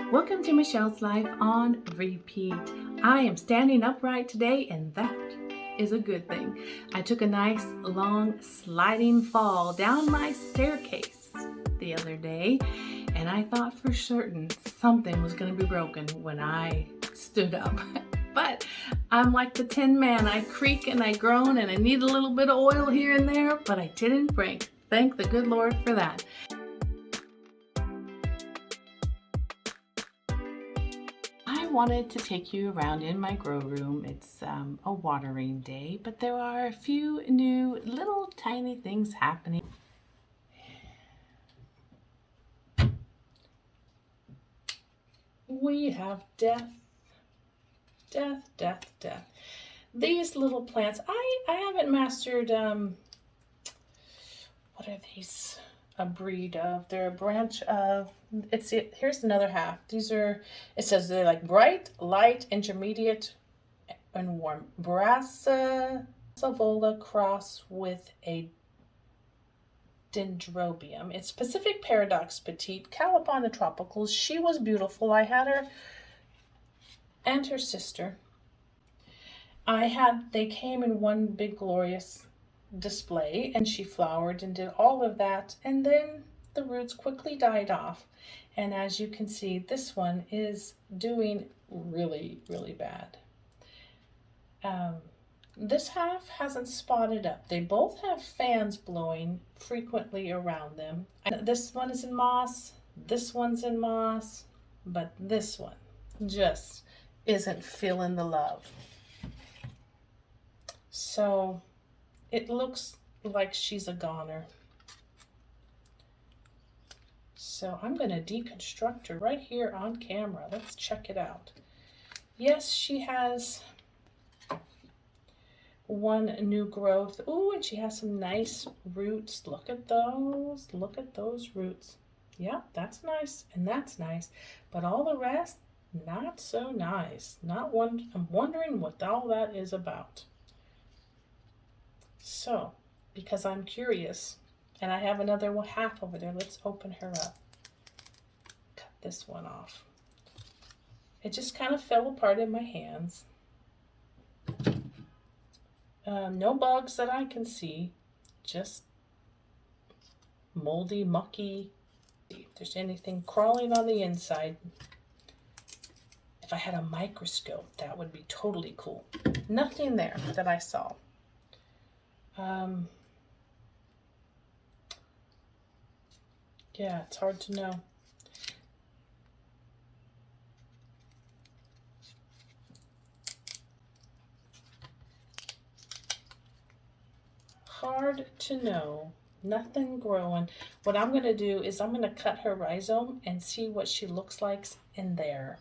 Welcome to Michelle's Life on Repeat. I am standing upright today, and that is a good thing. I took a nice long sliding fall down my staircase the other day, and I thought for certain something was going to be broken when I stood up. But I'm like the Tin Man. I creak and I groan and I need a little bit of oil here and there, but I didn't break. Thank the good Lord for that. I wanted to take you around in my grow room. It's a watering day, but there are a few new little tiny things happening. We have death. These little plants, I haven't mastered, what are these a breed of? They're a branch of, here's another half. These are, it says they're like bright, light, intermediate, and warm. Brassidium cross with a dendrobium. It's Pacific Paradox Petit, Calipon the Tropicals. She was beautiful. I had her and her sister. They came in one big glorious display, and she flowered and did all of that, and then the roots quickly died off. And as you can see, this one is doing really bad. This half hasn't spotted up. They both have fans blowing frequently around them. This one is in moss, this one's in moss, but this one just isn't feeling the love. So it looks like she's a goner. So I'm going to deconstruct her right here on camera. Let's check it out. Yes, she has one new growth. Ooh, and she has some nice roots. Look at those. Look at those roots. Yeah, that's nice, and that's nice. But all the rest, not so nice. I'm wondering what all that is about. So, because I'm curious, and I have another half over there, let's open her up. Cut this one off. It just kind of fell apart in my hands. No bugs that I can see, just moldy, mucky. If there's anything crawling on the inside. If I had a microscope, that would be totally cool. Nothing there that I saw. Yeah, it's hard to know. Hard to know. Nothing growing. What I'm going to do is I'm going to cut her rhizome and see what she looks like in there.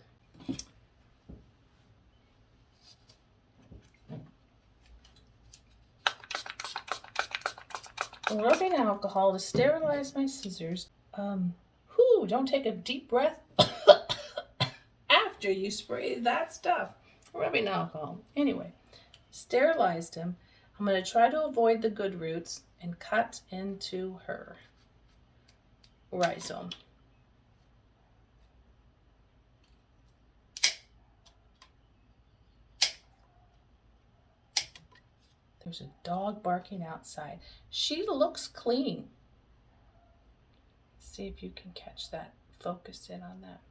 Rubbing alcohol to sterilize my scissors. Don't take a deep breath after you spray that stuff. Rubbing alcohol. Anyway, sterilized him. I'm going to try to avoid the good roots and cut into her rhizome. There's a dog barking outside. She looks clean. See if you can catch that. Focus in on that.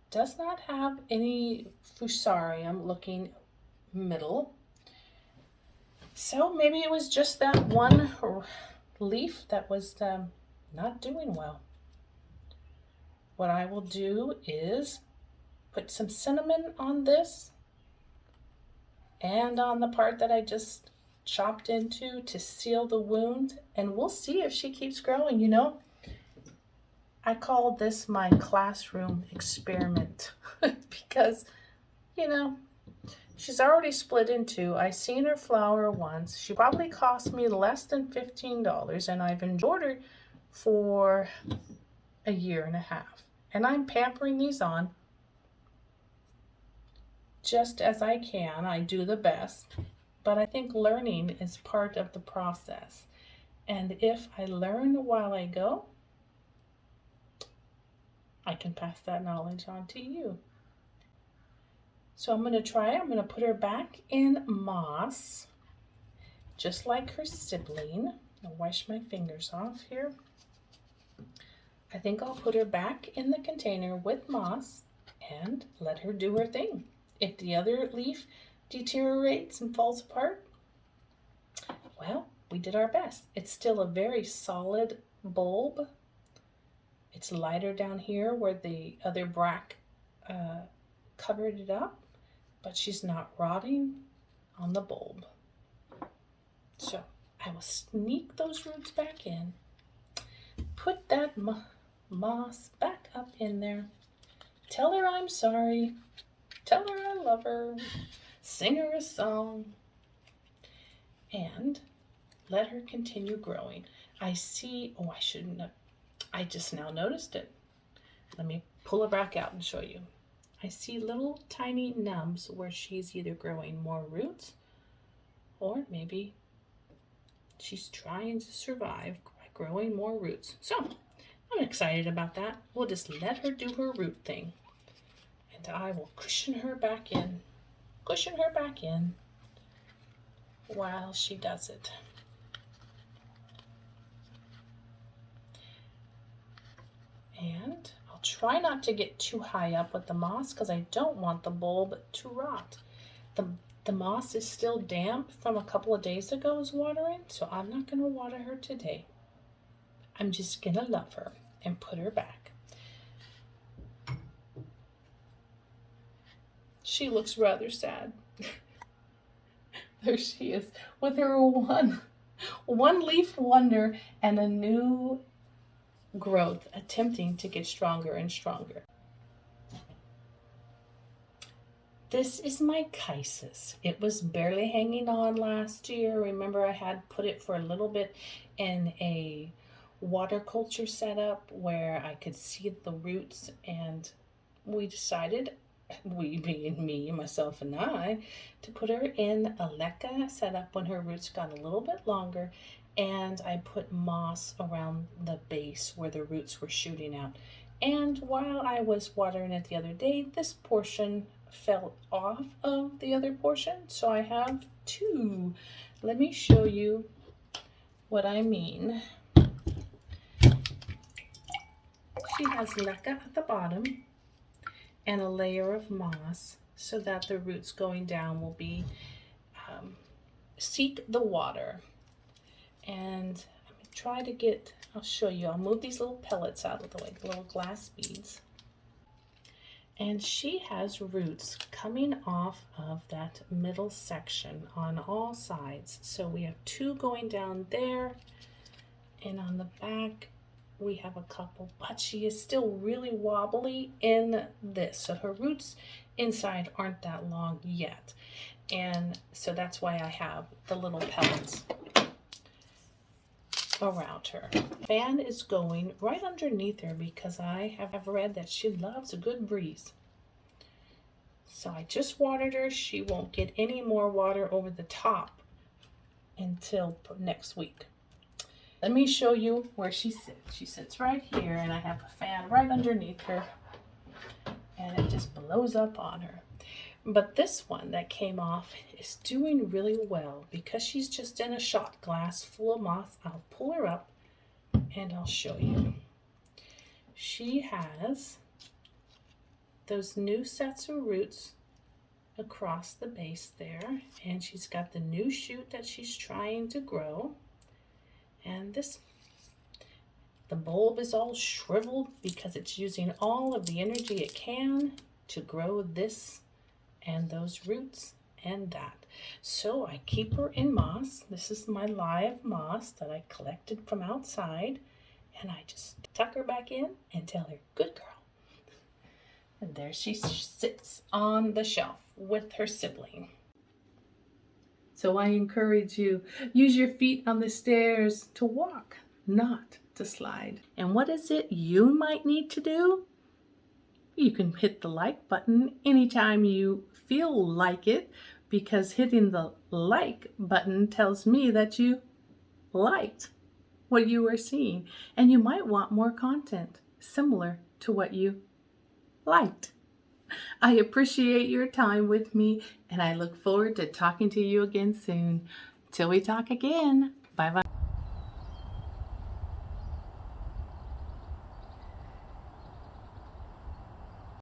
Does not have any fusarium looking middle. So maybe it was just that one leaf that was not doing well. What I will do is put some cinnamon on this and on the part that I just chopped into to seal the wound, and we'll see if she keeps growing. You know, I call this my classroom experiment because, you know, she's already split in two. I seen her flower once. She probably cost me less than $15, and I've enjoyed her for a year and a half. And I'm pampering these on just as I can. I do the best, but I think learning is part of the process. And if I learn while I go, I can pass that knowledge on to you. So I'm going to put her back in moss, just like her sibling. I'll wash my fingers off here. I think I'll put her back in the container with moss and let her do her thing. If the other leaf deteriorates and falls apart, well, we did our best. It's still a very solid bulb. It's lighter down here where the other brack covered it up, but she's not rotting on the bulb. So I will sneak those roots back in, put that moss back up in there, tell her I'm sorry, tell her I love her, sing her a song, and let her continue growing. I see, oh, I shouldn't have, I just now noticed it. Let me pull her back out and show you. I see little tiny nubs where she's either growing more roots or maybe she's trying to survive by growing more roots. So I'm excited about that. We'll just let her do her root thing. And I will cushion her back in while she does it. And I'll try not to get too high up with the moss because I don't want the bulb to rot. The moss is still damp from a couple of days ago's watering, so I'm not going to water her today. I'm just going to love her and put her back. She looks rather sad. There she is with her one leaf wonder and a new growth attempting to get stronger and stronger. This is my Chysis. It was barely hanging on last year. Remember, I had put it for a little bit in a water culture setup where I could see the roots, and we decided, we being me, myself, and I, to put her in a leca setup when her roots got a little bit longer, and I put moss around the base where the roots were shooting out. And while I was watering it the other day, this portion fell off of the other portion, so I have two. Let me show you what I mean. She has leca at the bottom and a layer of moss so that the roots going down will be seek the water. And I'm gonna try to get, I'll show you, I'll move these little pellets out of the way, the little glass beads. And she has roots coming off of that middle section on all sides. So we have two going down there, and on the back we have a couple, but she is still really wobbly in this. So her roots inside aren't that long yet. And so that's why I have the little pellets around her. Fan is going right underneath her because I have read that she loves a good breeze. So I just watered her. She won't get any more water over the top until next week. Let me show you where she sits. She sits right here, and I have a fan right underneath her, and it just blows up on her. But this one that came off is doing really well because she's just in a shot glass full of moss. I'll pull her up and I'll show you. She has those new sets of roots across the base there, and she's got the new shoot that she's trying to grow. And the bulb is all shriveled because it's using all of the energy it can to grow this and those roots and that. So I keep her in moss. This is my live moss that I collected from outside, and I just tuck her back in and tell her, good girl. And there she sits on the shelf with her sibling. So I encourage you, use your feet on the stairs to walk, not to slide. And what is it you might need to do? You can hit the like button anytime you feel like it, because hitting the like button tells me that you liked what you were seeing, and you might want more content similar to what you liked. I appreciate your time with me, and I look forward to talking to you again soon. Till we talk again. Bye-bye.